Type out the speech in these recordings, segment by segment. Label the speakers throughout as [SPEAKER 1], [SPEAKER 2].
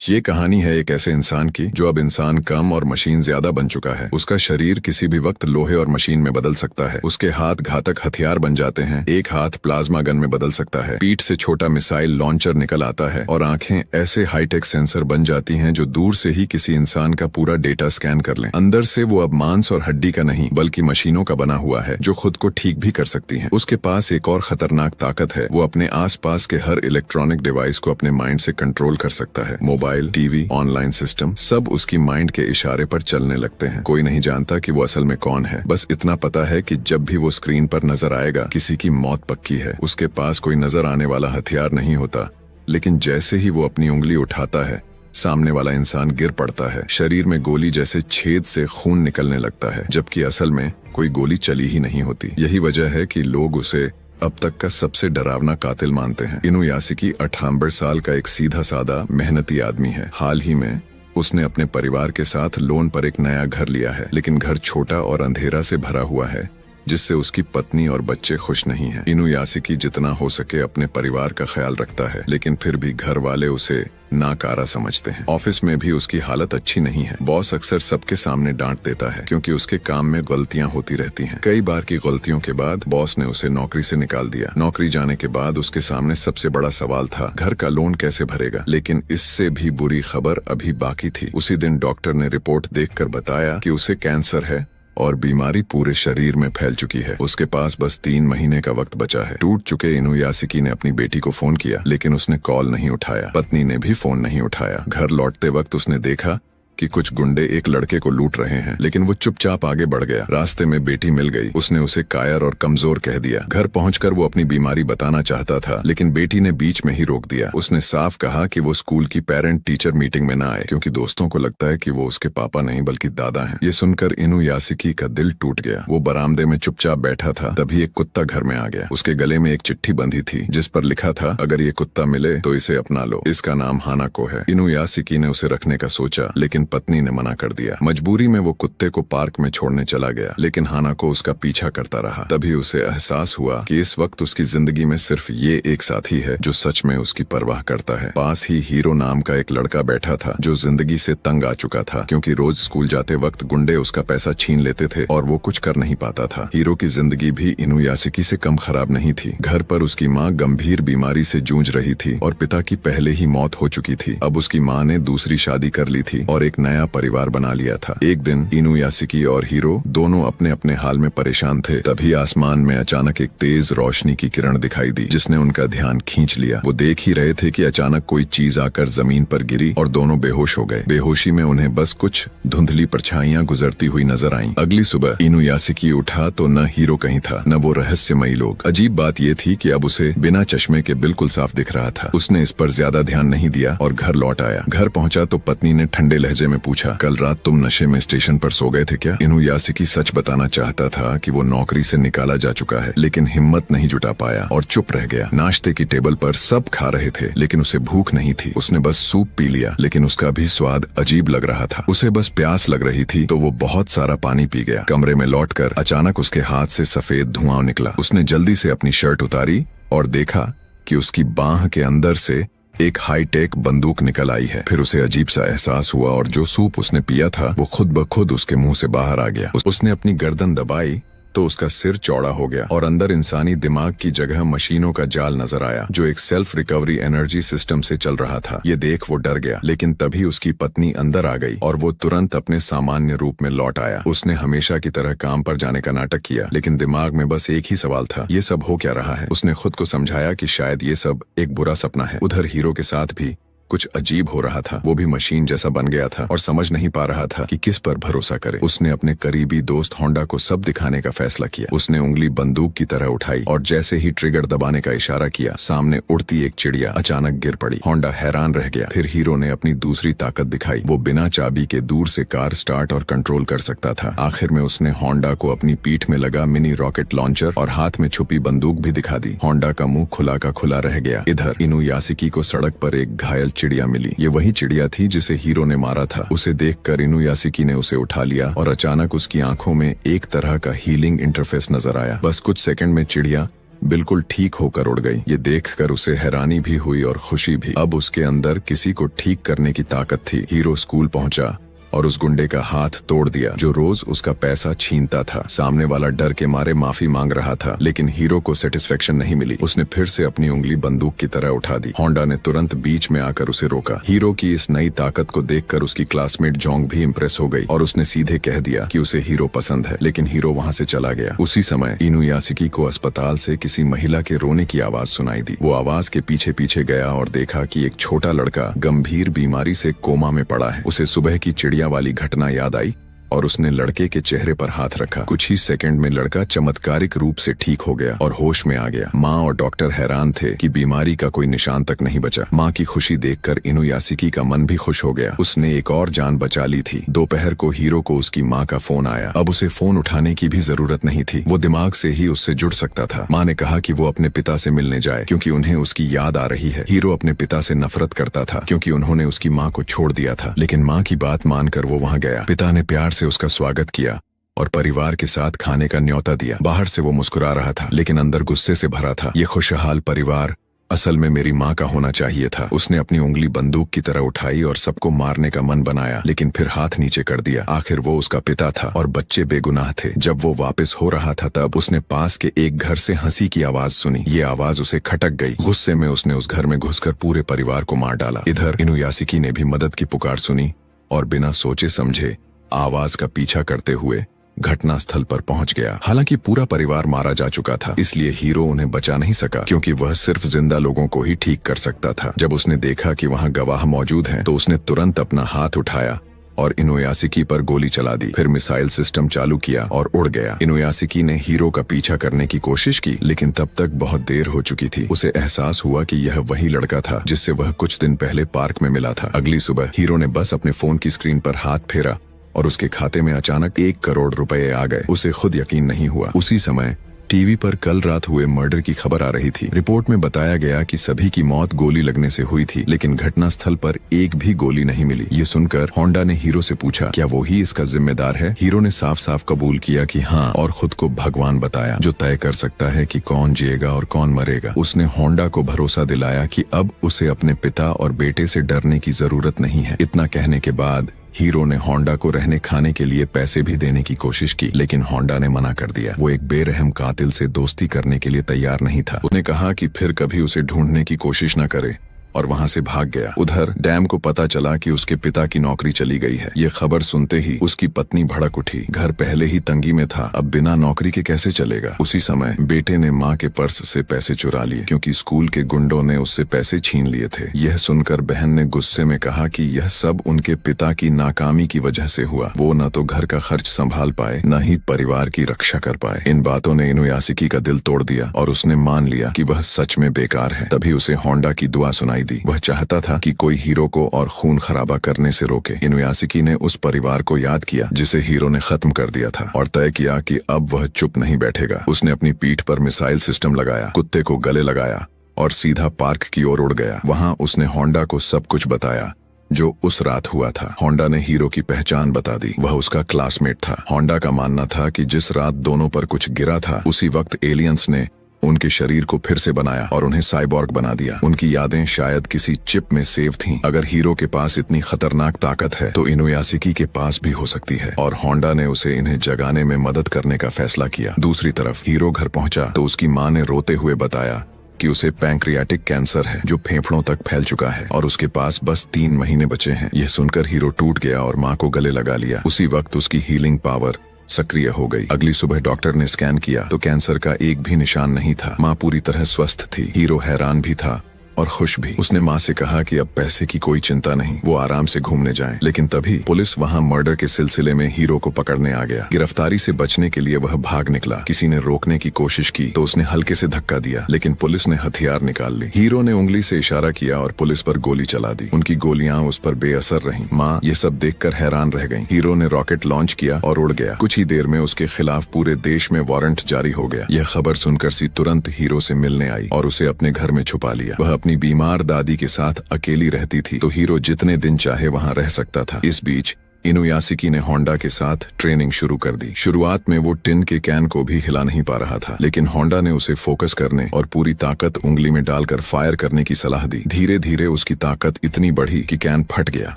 [SPEAKER 1] ये कहानी है एक ऐसे इंसान की जो अब इंसान कम और मशीन ज्यादा बन चुका है। उसका शरीर किसी भी वक्त लोहे और मशीन में बदल सकता है। उसके हाथ घातक हथियार बन जाते हैं, एक हाथ प्लाज्मा गन में बदल सकता है, पीठ से छोटा मिसाइल लॉन्चर निकल आता है और आंखें ऐसे हाईटेक सेंसर बन जाती हैं जो दूर से ही किसी इंसान का पूरा डेटा स्कैन कर लें। अंदर से वो अब मांस और हड्डी का नहीं बल्कि मशीनों का बना हुआ है जो खुद को ठीक भी कर सकती हैं। उसके पास एक और खतरनाक ताकत है, वो अपने आसपास के हर इलेक्ट्रॉनिक डिवाइस को अपने माइंड से कंट्रोल कर सकता है। मोबाइल, टीवी, ऑनलाइन सिस्टम सब उसकी माइंड के इशारे पर चलने लगते हैं। कोई नहीं जानता कि वो असल में कौन है, बस इतना पता है कि जब भी वो स्क्रीन पर नजर आएगा किसी की मौत पक्की है। उसके पास कोई नजर आने वाला हथियार नहीं होता, लेकिन जैसे ही वो अपनी उंगली उठाता है सामने वाला इंसान गिर पड़ता है। शरीर में गोली जैसे छेद से खून निकलने लगता है, जबकि असल में कोई गोली चली ही नहीं होती। यही वजह है कि लोग उसे अब तक का सबसे डरावना कातिल मानते हैं। इनुयासुकी 98 साल का एक सीधा सादा मेहनती आदमी है। हाल ही में उसने अपने परिवार के साथ लोन पर एक नया घर लिया है, लेकिन घर छोटा और अंधेरा से भरा हुआ है, जिससे उसकी पत्नी और बच्चे खुश नहीं हैं। इनुयासुकी जितना हो सके अपने परिवार का ख्याल रखता है, लेकिन फिर भी घर वाले उसे नाकारा समझते हैं। ऑफिस में भी उसकी हालत अच्छी नहीं है। बॉस अक्सर सबके सामने डांट देता है क्योंकि उसके काम में गलतियां होती रहती हैं। कई बार की गलतियों के बाद बॉस ने उसे नौकरी से निकाल दिया। नौकरी जाने के बाद उसके सामने सबसे बड़ा सवाल था, घर का लोन कैसे भरेगा। लेकिन इससे भी बुरी खबर अभी बाकी थी। उसी दिन डॉक्टर ने रिपोर्ट देखकर बताया कि उसे कैंसर है और बीमारी पूरे शरीर में फैल चुकी है। उसके पास बस 3 महीने का वक्त बचा है। टूट चुके इनुयासुकी ने अपनी बेटी को फोन किया, लेकिन उसने कॉल नहीं उठाया। पत्नी ने भी फोन नहीं उठाया। घर लौटते वक्त उसने देखा कि कुछ गुंडे एक लड़के को लूट रहे हैं, लेकिन वो चुपचाप आगे बढ़ गया। रास्ते में बेटी मिल गई। उसने उसे कायर और कमजोर कह दिया। घर पहुंचकर वो अपनी बीमारी बताना चाहता था, लेकिन बेटी ने बीच में ही रोक दिया। उसने साफ कहा कि वो स्कूल की पेरेंट टीचर मीटिंग में न आए, क्योंकि दोस्तों को लगता है कि वो उसके पापा नहीं बल्कि दादा हैं। ये सुनकर इनुयासुकी का दिल टूट गया। वो बरामदे में चुपचाप बैठा था, तभी एक कुत्ता घर में आ गया। उसके गले में एक चिट्ठी बंधी थी जिस पर लिखा था, अगर ये कुत्ता मिले तो इसे अपना लो, इसका नाम हानाको है। इनुयासुकी ने उसे रखने का सोचा, लेकिन पत्नी ने मना कर दिया। मजबूरी में वो कुत्ते को पार्क में छोड़ने चला गया, लेकिन हानाको उसका पीछा करता रहा। तभी उसे एहसास हुआ कि इस वक्त उसकी जिंदगी में सिर्फ ये एक साथी है जो सच में उसकी परवाह करता है। पास ही हीरो नाम का एक लड़का बैठा था जो जिंदगी से तंग आ चुका था, क्योंकि रोज स्कूल जाते वक्त गुंडे उसका पैसा छीन लेते थे और वो कुछ कर नहीं पाता था। हीरो की जिंदगी भी इनुयासुकी से कम खराब नहीं थी। घर पर उसकी माँ गंभीर बीमारी से जूझ रही थी और पिता की पहले ही मौत हो चुकी थी। अब उसकी माँ ने दूसरी शादी कर ली थी और एक नया परिवार बना लिया था। एक दिन इनुयासुकी और हीरो दोनों अपने अपने हाल में परेशान थे। तभी आसमान में अचानक एक तेज रोशनी की किरण दिखाई दी, जिसने उनका ध्यान खींच लिया। वो देख ही रहे थे कि अचानक कोई चीज आकर जमीन पर गिरी और दोनों बेहोश हो गए। बेहोशी में उन्हें बस कुछ धुंधली परछाइयां गुजरती हुई नजर आईं। अगली सुबह इनुयासुकी उठा तो न हीरो कहीं था, न वो रहस्यमयी लोग। अजीब बात ये थी कि अब उसे बिना चश्मे के बिल्कुल साफ दिख रहा था। उसने इस पर ज्यादा ध्यान नहीं दिया और घर लौट आया। घर पहुंचा तो पत्नी ने ठंडे लहजे में पूछा, कल रात तुम नशे में स्टेशन पर सो गए थे क्या? इनुयासुकी सच बताना चाहता था कि वो नौकरी से निकाला जा चुका है, लेकिन हिम्मत नहीं जुटा पाया और चुप रह गया। नाश्ते की टेबल पर सब खा रहे थे, लेकिन उसे भूख नहीं थी। उसने बस सूप पी लिया, लेकिन उसका भी स्वाद अजीब लग रहा था। उसे बस प्यास लग रही थी तो वो बहुत सारा पानी पी गया। कमरे में लौटकर अचानक उसके हाथ से सफेद धुआं निकला। उसने जल्दी से अपनी शर्ट उतारी और देखा कि उसकी बांह के अंदर से एक हाईटेक बंदूक निकल आई है। फिर उसे अजीब सा एहसास हुआ और जो सूप उसने पिया था वो खुद ब खुद उसके मुंह से बाहर आ गया। उसने अपनी गर्दन दबाई तो उसका सिर चौड़ा हो गया और अंदर इंसानी दिमाग की जगह मशीनों का जाल नजर आया जो एक सेल्फ रिकवरी एनर्जी सिस्टम से चल रहा था। ये देख वो डर गया, लेकिन तभी उसकी पत्नी अंदर आ गई और वो तुरंत अपने सामान्य रूप में लौट आया। उसने हमेशा की तरह काम पर जाने का नाटक किया, लेकिन दिमाग में बस एक ही सवाल था, ये सब हो क्या रहा है। उसने खुद को समझाया कि शायद ये सब एक बुरा सपना है। उधर हीरो के साथ भी कुछ अजीब हो रहा था। वो भी मशीन जैसा बन गया था और समझ नहीं पा रहा था कि किस पर भरोसा करे। उसने अपने करीबी दोस्त होंडा को सब दिखाने का फैसला किया। उसने उंगली बंदूक की तरह उठाई और जैसे ही ट्रिगर दबाने का इशारा किया, सामने उड़ती एक चिड़िया अचानक गिर पड़ी। होंडा हैरान रह गया। फिर हीरो ने अपनी दूसरी ताकत दिखाई। वो बिना चाबी के दूर से कार स्टार्ट और कंट्रोल कर सकता था। आखिर में उसने होंडा को अपनी पीठ में लगा मिनी रॉकेट लॉन्चर और हाथ में छुपी बंदूक भी दिखा दी। होंडा का मुंह खुला का खुला रह गया। इधर इनुयासुकी को सड़क पर एक घायल चिड़िया मिली। ये वही चिड़िया थी जिसे हीरो ने मारा था। उसे देखकर इनुयासुकी ने उसे उठा लिया और अचानक उसकी आंखों में एक तरह का हीलिंग इंटरफेस नजर आया। बस कुछ सेकंड में चिड़िया बिल्कुल ठीक होकर उड़ गई। ये देखकर उसे हैरानी भी हुई और खुशी भी। अब उसके अंदर किसी को ठीक करने की ताकत थी। हीरो स्कूल पहुंचा और उस गुंडे का हाथ तोड़ दिया जो रोज उसका पैसा छीनता था। सामने वाला डर के मारे माफी मांग रहा था, लेकिन हीरो को सेटिस्फेक्शन नहीं मिली। उसने फिर से अपनी उंगली बंदूक की तरह उठा दी। होंडा ने तुरंत बीच में आकर उसे रोका। हीरो की इस नई ताकत को देखकर उसकी क्लासमेट जोंग भी इम्प्रेस हो गई और उसने सीधे कह दिया कि उसे हीरो पसंद है, लेकिन हीरो वहाँ से चला गया। उसी समय इनुयाशिकी को अस्पताल से किसी महिला के रोने की आवाज सुनाई दी। वो आवाज के पीछे पीछे गया और देखा कि एक छोटा लड़का गंभीर बीमारी से कोमा में पड़ा है। उसे सुबह की चिड़िया वाली घटना याद आई और उसने लड़के के चेहरे पर हाथ रखा। कुछ ही सेकंड में लड़का चमत्कारिक रूप से ठीक हो गया और होश में आ गया। माँ और डॉक्टर हैरान थे कि बीमारी का कोई निशान तक नहीं बचा। माँ की खुशी देखकर इनुयाशिकी का मन भी खुश हो गया। उसने एक और जान बचा ली थी। दोपहर को हीरो को उसकी माँ का फोन आया। अब उसे फोन उठाने की भी जरूरत नहीं थी। वो दिमाग से ही उससे जुड़ सकता था। माँ ने कहा कि वो अपने पिता से मिलने जाए क्योंकि उन्हें उसकी याद आ रही है। हीरो अपने पिता से नफरत करता था क्योंकि उन्होंने उसकी माँ को छोड़ दिया था, लेकिन माँ की बात मानकर वो वहाँ गया। पिता ने प्यार से उसका स्वागत किया और परिवार के साथ खाने का न्योता दिया। बाहर से वो मुस्कुरा रहा था, लेकिन अंदर गुस्से से भरा था। ये खुशहाल परिवार असल में मेरी माँ का होना चाहिए था। उसने अपनी उंगली बंदूक की तरह उठाई और सबको मारने का मन बनाया, लेकिन फिर हाथ नीचे कर दिया। आखिर वो उसका पिता था और बच्चे बेगुनाह थे। जब वो वापस हो रहा था तब उसने पास के एक घर से हंसी की आवाज सुनी। ये आवाज उसे खटक गई। गुस्से में उसने उस घर में घुसकर पूरे परिवार को मार डाला। इधर इनुयाशिकी ने भी मदद की पुकार सुनी और बिना सोचे समझे आवाज का पीछा करते हुए घटनास्थल पर पहुंच गया। हालांकि पूरा परिवार मारा जा चुका था, इसलिए हीरो उन्हें बचा नहीं सका क्योंकि वह सिर्फ जिंदा लोगों को ही ठीक कर सकता था। जब उसने देखा कि वहां गवाह मौजूद हैं, तो उसने तुरंत अपना हाथ उठाया और इनुयाशिकी पर गोली चला दी। फिर मिसाइल सिस्टम चालू किया और उड़ गया। इनुयाशिकी ने हीरो का पीछा करने की कोशिश की, लेकिन तब तक बहुत देर हो चुकी थी। उसे एहसास हुआ कि यह वही लड़का था जिससे वह कुछ दिन पहले पार्क में मिला था। अगली सुबह हीरो ने बस अपने फोन की स्क्रीन पर हाथ फेरा और उसके खाते में अचानक 1 करोड़ रुपए आ गए। उसे खुद यकीन नहीं हुआ। उसी समय टीवी पर कल रात हुए मर्डर की खबर आ रही थी। रिपोर्ट में बताया गया कि सभी की मौत गोली लगने से हुई थी, लेकिन घटनास्थल पर एक भी गोली नहीं मिली। ये सुनकर होंडा ने हीरो से पूछा, क्या वो ही इसका जिम्मेदार है? हीरो ने साफ साफ कबूल किया कि हाँ, और खुद को भगवान बताया जो तय कर सकता है कि कौन जिएगा और कौन मरेगा। उसने होंडा को भरोसा दिलाया कि अब उसे अपने पिता और बेटे से डरने की जरूरत नहीं है। इतना कहने के बाद हीरो ने होंडा को रहने खाने के लिए पैसे भी देने की कोशिश की, लेकिन होंडा ने मना कर दिया। वो एक बेरहम कातिल से दोस्ती करने के लिए तैयार नहीं था। उसने कहा कि फिर कभी उसे ढूंढने की कोशिश न करे और वहां से भाग गया। उधर डैम को पता चला कि उसके पिता की नौकरी चली गई है। ये खबर सुनते ही उसकी पत्नी भड़क उठी। घर पहले ही तंगी में था, अब बिना नौकरी के कैसे चलेगा? उसी समय बेटे ने माँ के पर्स से पैसे चुरा लिए क्योंकि स्कूल के गुंडों ने उससे पैसे छीन लिए थे। यह सुनकर बहन ने गुस्से में कहा कि यह सब उनके पिता की नाकामी की वजह से हुआ। वो न तो घर का खर्च संभाल पाए, न ही परिवार की रक्षा कर पाए। इन बातों ने इनुयाशिकी का दिल तोड़ दिया और उसने मान लिया कि वह सच में बेकार है। तभी उसे होंडा की दुआ सुनाई दी। वह चाहता था कि कोई हीरो को और खून खराबा करने से रोके। इनुयाशिकी ने उस परिवार को याद किया जिसे हीरो ने खत्म कर दिया था और तय किया कि अब वह चुप नहीं बैठेगा। उसने अपनी पीठ पर मिसाइल सिस्टम लगाया, कुत्ते को गले लगाया और सीधा पार्क की ओर उड़ गया। वहां उसने होंडा को सब कुछ बताया जो उस रात हुआ था। होंडा ने हीरो की पहचान बता दी। वह उसका क्लासमेट था। होंडा का मानना था कि जिस रात दोनों पर कुछ गिरा था, उसी वक्त एलियंस ने उनके शरीर को फिर से बनाया और उन्हें साइबॉर्ग बना दिया। उनकी यादें शायद किसी चिप में सेव थीं। अगर हीरो के पास इतनी खतरनाक ताकत है तो इनुयाशिकी के पास भी हो सकती है, और होंडा ने उसे इन्हें जगाने में मदद करने का फैसला किया। दूसरी तरफ हीरो घर पहुंचा तो उसकी माँ ने रोते हुए बताया कि उसे पैंक्रियाटिक कैंसर है जो फेफड़ों तक फैल चुका है और उसके पास बस 3 महीने बचे हैं। यह सुनकर हीरो टूट गया और माँ को गले लगा लिया। उसी वक्त उसकी हीलिंग पावर सक्रिय हो गई। अगली सुबह डॉक्टर ने स्कैन किया तो कैंसर का एक भी निशान नहीं था। माँ पूरी तरह स्वस्थ थी। हीरो हैरान भी था और खुश भी। उसने माँ से कहा कि अब पैसे की कोई चिंता नहीं, वो आराम से घूमने जाएं। लेकिन तभी पुलिस वहां मर्डर के सिलसिले में हीरो को पकड़ने आ गया। गिरफ्तारी से बचने के लिए वह भाग निकला। किसी ने रोकने की कोशिश की तो उसने हल्के से धक्का दिया, लेकिन पुलिस ने हथियार निकाल ली। हीरो ने उंगली से इशारा किया और पुलिस पर गोली चला दी। उनकी गोलियां उस पर बेअसर रहीं। माँ ये सब देखकर हैरान रह गयी। हीरो ने रॉकेट लॉन्च किया और उड़ गया। कुछ ही देर में उसके खिलाफ पूरे देश में वारंट जारी हो गया। यह खबर सुनकर सी तुरंत हीरो से मिलने आई और उसे अपने घर में छुपा लिया। वह अपनी बीमार दादी के साथ अकेली रहती थी तो हीरो जितने दिन चाहे वहां रह सकता था। इस बीच इनुयासिकी ने होंडा के साथ ट्रेनिंग शुरू कर दी। शुरुआत में वो टिन के कैन को भी हिला नहीं पा रहा था, लेकिन होंडा ने उसे फोकस करने और पूरी ताकत उंगली में डालकर फायर करने की सलाह दी। धीरे धीरे उसकी ताकत इतनी बढ़ी कि कैन फट गया।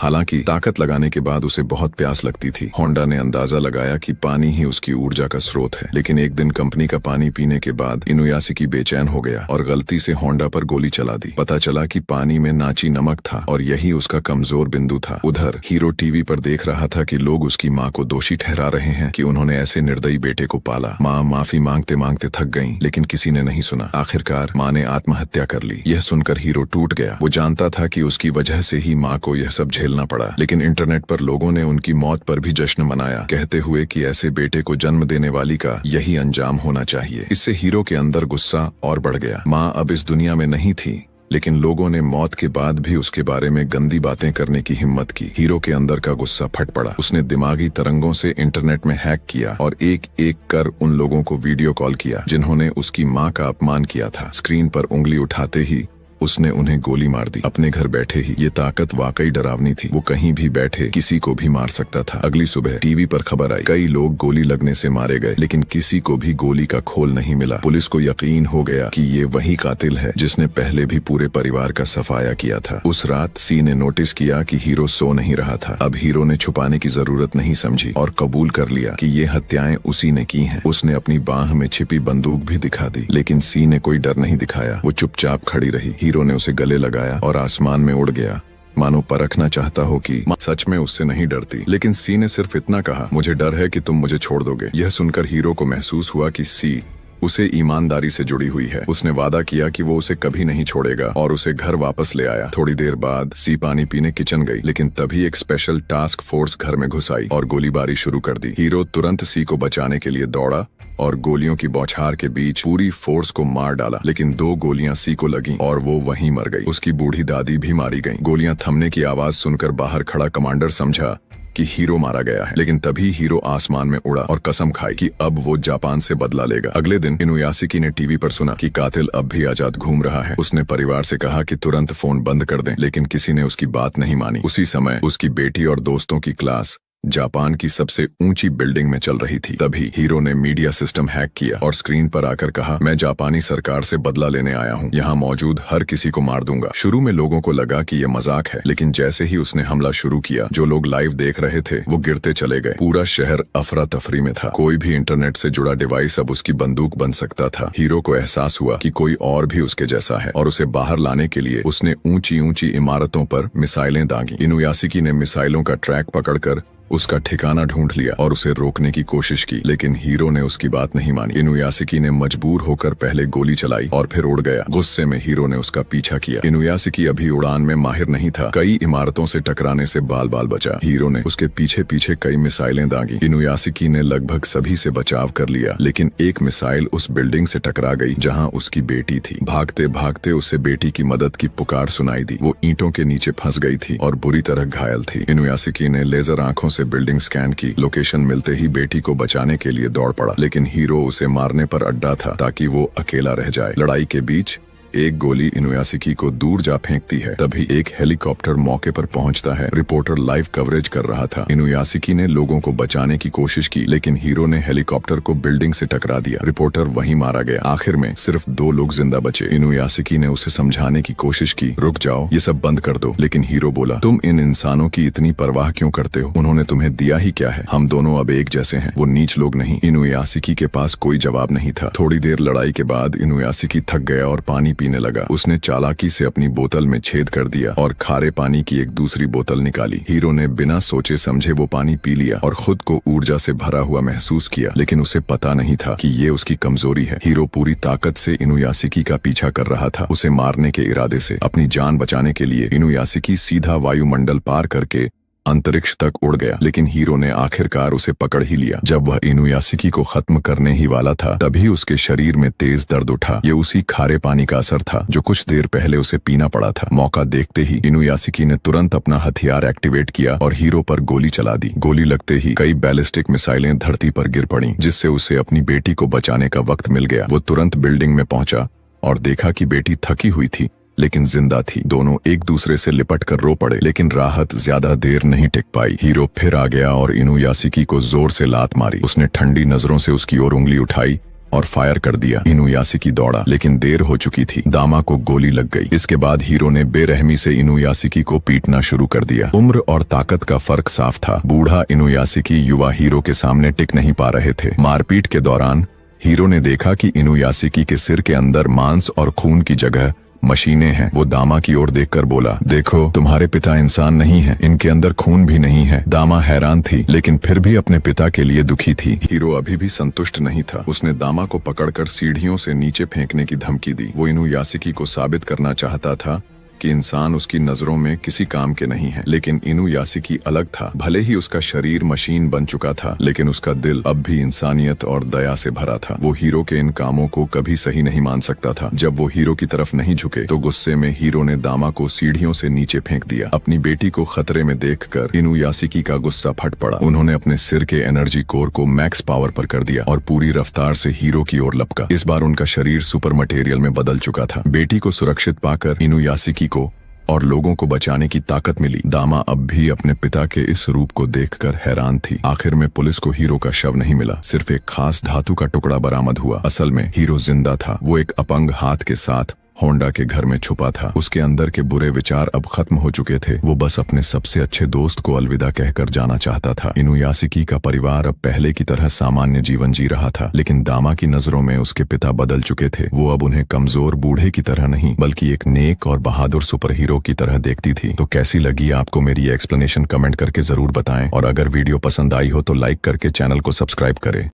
[SPEAKER 1] हालांकि ताकत लगाने के बाद उसे बहुत प्यास लगती थी। होंडा ने अंदाजा लगाया कि पानी ही उसकी ऊर्जा का स्रोत है, लेकिन एक दिन कंपनी का पानी पीने के बाद इनुयासिकी बेचैन हो गया और गलती से होंडा पर गोली चला दी। पता चला कि पानी में नाची नमक था और यही उसका कमजोर बिंदु था। उधर हीरो टीवी पर देख रहा था कि लोग उसकी माँ को दोषी ठहरा रहे हैं कि उन्होंने ऐसे निर्दयी बेटे को पाला। माँ माफी मांगते मांगते थक गईं, लेकिन किसी ने नहीं सुना। आखिरकार माँ ने आत्महत्या कर ली। यह सुनकर हीरो टूट गया। वो जानता था कि उसकी वजह से ही माँ को यह सब झेलना पड़ा, लेकिन इंटरनेट पर लोगों ने उनकी मौत पर भी जश्न मनाया, कहते हुए कि ऐसे बेटे को जन्म देने वाली का यही अंजाम होना चाहिए। इससे हीरो के अंदर गुस्सा और बढ़ गया। माँ अब इस दुनिया में नहीं थी, लेकिन लोगों ने मौत के बाद भी उसके बारे में गंदी बातें करने की हिम्मत की। हीरो के अंदर का गुस्सा फट पड़ा। उसने दिमागी तरंगों से इंटरनेट में हैक किया और एक एक कर उन लोगों को वीडियो कॉल किया जिन्होंने उसकी माँ का अपमान किया था। स्क्रीन पर उंगली उठाते ही उसने उन्हें गोली मार दी, अपने घर बैठे ही। ये ताकत वाकई डरावनी थी। वो कहीं भी बैठे किसी को भी मार सकता था। अगली सुबह टीवी पर खबर आई, कई लोग गोली लगने से मारे गए, लेकिन किसी को भी गोली का खोल नहीं मिला। पुलिस को यकीन हो गया कि ये वही कातिल है जिसने पहले भी पूरे परिवार का सफाया किया था। उस रात सी ने नोटिस किया कि हीरो सो नहीं रहा था। अब हीरो ने छुपाने की जरूरत नहीं समझी और कबूल कर लिया कि ये हत्याएं उसी ने की हैं। उसने अपनी बाह में छिपी बंदूक भी दिखा दी, लेकिन सी ने कोई डर नहीं दिखाया। वो चुपचाप खड़ी रही। हीरो ने उसे गले लगाया और आसमान में उड़ गया, मानो परखना चाहता हो कि सच में उससे नहीं डरती। लेकिन सी ने सिर्फ इतना कहा, मुझे डर है कि तुम मुझे छोड़ दोगे। यह सुनकर हीरो को महसूस हुआ कि सी उसे ईमानदारी से जुड़ी हुई है। उसने वादा किया कि वो उसे कभी नहीं छोड़ेगा और उसे घर वापस ले आया। थोड़ी देर बाद सी पानी पीने किचन गई, लेकिन तभी एक स्पेशल टास्क फोर्स घर में घुस आई और गोलीबारी शुरू कर दी। हीरो तुरंत सी को बचाने के लिए दौड़ा और गोलियों की बौछार के बीच पूरी फोर्स को मार डाला, लेकिन 2 गोलियां सी को लगीं और वो वहीं मर गई। उसकी बूढ़ी दादी भी मारी गई। गोलियां थमने की आवाज सुनकर बाहर खड़ा कमांडर समझा कि हीरो मारा गया है, लेकिन तभी हीरो आसमान में उड़ा और कसम खाई कि अब वो जापान से बदला लेगा। अगले दिन इनुयासिकी ने टीवी पर सुना कि कातिल अब भी आजाद घूम रहा है। उसने परिवार से कहा कि तुरंत फोन बंद कर दें, लेकिन किसी ने उसकी बात नहीं मानी। उसी समय उसकी बेटी और दोस्तों की क्लास जापान की सबसे ऊंची बिल्डिंग में चल रही थी। तभी हीरो ने मीडिया सिस्टम हैक किया और स्क्रीन पर आकर कहा, मैं जापानी सरकार से बदला लेने आया हूँ। यहाँ मौजूद हर किसी को मार दूंगा। शुरू में लोगों को लगा कि ये मजाक है, लेकिन जैसे ही उसने हमला शुरू किया, जो लोग लाइव देख रहे थे वो गिरते चले गए। पूरा शहर अफरा तफरी में था। कोई भी इंटरनेट से जुड़ा डिवाइस अब उसकी बंदूक बन सकता था। हीरो को एहसास हुआ कि कोई और भी उसके जैसा है और उसे बाहर लाने के लिए उसने ऊंची ऊंची इमारतों पर मिसाइलें दागी। इनुयासिकी ने मिसाइलों का ट्रैक पकड़कर उसका ठिकाना ढूंढ लिया और उसे रोकने की कोशिश की, लेकिन हीरो ने उसकी बात नहीं मानी। इनुयासिकी ने मजबूर होकर पहले गोली चलाई और फिर उड़ गया। गुस्से में हीरो ने उसका पीछा किया। इनुयासिकी अभी उड़ान में माहिर नहीं था। कई इमारतों से टकराने से बाल बाल बचा। हीरो ने उसके पीछे पीछे कई मिसाइलें दागी। इनुयासिकी ने लगभग सभी से बचाव कर लिया, लेकिन एक मिसाइल उस बिल्डिंग से टकरा गई जहाँ उसकी बेटी थी। भागते भागते उसे बेटी की मदद की पुकार सुनाई दी। वो ईंटों के नीचे फंस गई थी और बुरी तरह घायल थी। इनुयासिकी ने लेजर आंखों से बिल्डिंग स्कैन की। लोकेशन मिलते ही बेटी को बचाने के लिए दौड़ पड़ा, लेकिन हीरो उसे मारने पर अड्डा था ताकि वो अकेला रह जाए। लड़ाई के बीच एक गोली इनुयासिकी को दूर जा फेंकती है। तभी एक हेलीकॉप्टर मौके पर पहुंचता है। रिपोर्टर लाइव कवरेज कर रहा था। इनुयासिकी ने लोगों को बचाने की कोशिश की, लेकिन हीरो ने हेलीकॉप्टर को बिल्डिंग से टकरा दिया। रिपोर्टर वहीं मारा गया। आखिर में सिर्फ 2 लोग जिंदा बचे। इनुयासिकी ने उसे समझाने की कोशिश की, रुक जाओ, ये सब बंद कर दो, लेकिन हीरो बोला, तुम इन इंसानों की इतनी परवाह क्यों करते हो? उन्होंने तुम्हें दिया ही क्या है? हम दोनों अब एक जैसे हैं। वो नीच लोग नहीं। इनुयासिकी के पास कोई जवाब नहीं था। थोड़ी देर लड़ाई के बाद इनुयासिकी थक गया और पानी पीने लगा। उसने चालाकी से अपनी बोतल में छेद कर दिया और खारे पानी की एक दूसरी बोतल निकाली। हीरो ने बिना सोचे समझे वो पानी पी लिया और खुद को ऊर्जा से भरा हुआ महसूस किया, लेकिन उसे पता नहीं था कि ये उसकी कमजोरी है। हीरो पूरी ताकत से इनुयासिकी का पीछा कर रहा था, उसे मारने के इरादे से। अपनी जान बचाने के लिए इनुयासिकी सीधा वायुमंडल पार करके अंतरिक्ष तक उड़ गया, लेकिन हीरो ने आखिरकार उसे पकड़ ही लिया। जब वह इनुयासिकी को खत्म करने ही वाला था, तभी उसके शरीर में तेज दर्द उठा। ये उसी खारे पानी का असर था जो कुछ देर पहले उसे पीना पड़ा था। मौका देखते ही इनुयासिकी ने तुरंत अपना हथियार एक्टिवेट किया और हीरो पर गोली चला दी। गोली लगते ही कई बैलिस्टिक मिसाइलें धरती पर गिर पड़ी, जिससे उसे अपनी बेटी को बचाने का वक्त मिल गया। वो तुरंत बिल्डिंग में पहुंचा और देखा कि बेटी थकी हुई थी लेकिन जिंदा थी। दोनों एक दूसरे से लिपट कर रो पड़े, लेकिन राहत ज्यादा देर नहीं टिक पाई। हीरो फिर आ गया और इनुयाशिकी को जोर से लात मारी। उसने ठंडी नजरों से उसकी ओर उंगली उठाई और फायर कर दिया। इनुयाशिकी दौड़ा, लेकिन देर हो चुकी थी। दामा को गोली लग गई। इसके बाद हीरो ने बेरहमी से इनुयाशिकी को पीटना शुरू कर दिया। उम्र और ताकत का फर्क साफ था। बूढ़ा इनुयाशिकी युवा हीरो के सामने टिक नहीं पा रहे थे। मारपीट के दौरान हीरो ने देखा कि इनुयाशिकी के सिर के अंदर मांस और खून की जगह मशीनें हैं। वो दामा की ओर देखकर बोला, देखो, तुम्हारे पिता इंसान नहीं है, इनके अंदर खून भी नहीं है। दामा हैरान थी, लेकिन फिर भी अपने पिता के लिए दुखी थी। हीरो अभी भी संतुष्ट नहीं था। उसने दामा को पकड़कर सीढ़ियों से नीचे फेंकने की धमकी दी। वो इनुयाशिकी को साबित करना चाहता था कि इंसान उसकी नजरों में किसी काम के नहीं है। लेकिन इनुयाशिकी अलग था। भले ही उसका शरीर मशीन बन चुका था, लेकिन उसका दिल अब भी इंसानियत और दया से भरा था। वो हीरो के इन कामों को कभी सही नहीं मान सकता था। जब वो हीरो की तरफ नहीं झुके तो गुस्से में हीरो ने दामा को सीढ़ियों से नीचे फेंक दिया। अपनी बेटी को खतरे में देखकर इनुयाशिकी का गुस्सा फट पड़ा। उन्होंने अपने सिर के एनर्जी कोर को मैक्स पावर पर कर दिया और पूरी रफ्तार से हीरो की ओर लपका। इस बार उनका शरीर सुपर मटेरियल में बदल चुका था। बेटी को सुरक्षित पाकर इनुयाशिकी को और लोगों को बचाने की ताकत मिली। दामा अब भी अपने पिता के इस रूप को देखकर हैरान थी। आखिर में पुलिस को हीरो का शव नहीं मिला, सिर्फ एक खास धातु का टुकड़ा बरामद हुआ। असल में हीरो जिंदा था। वो एक अपंग हाथ के साथ होंडा के घर में छुपा था। उसके अंदर के बुरे विचार अब खत्म हो चुके थे। वो बस अपने सबसे अच्छे दोस्त को अलविदा कहकर जाना चाहता था। इनुयाशिकी का परिवार अब पहले की तरह सामान्य जीवन जी रहा था, लेकिन दामा की नजरों में उसके पिता बदल चुके थे। वो अब उन्हें कमजोर बूढ़े की तरह नहीं, बल्कि एक नेक और बहादुर सुपर हीरो की तरह देखती थी। तो कैसी लगी आपको मेरी एक्सप्लेनेशन, कमेंट करके जरूर बताएं। और अगर वीडियो पसंद आई हो तो लाइक करके चैनल को सब्सक्राइब करें।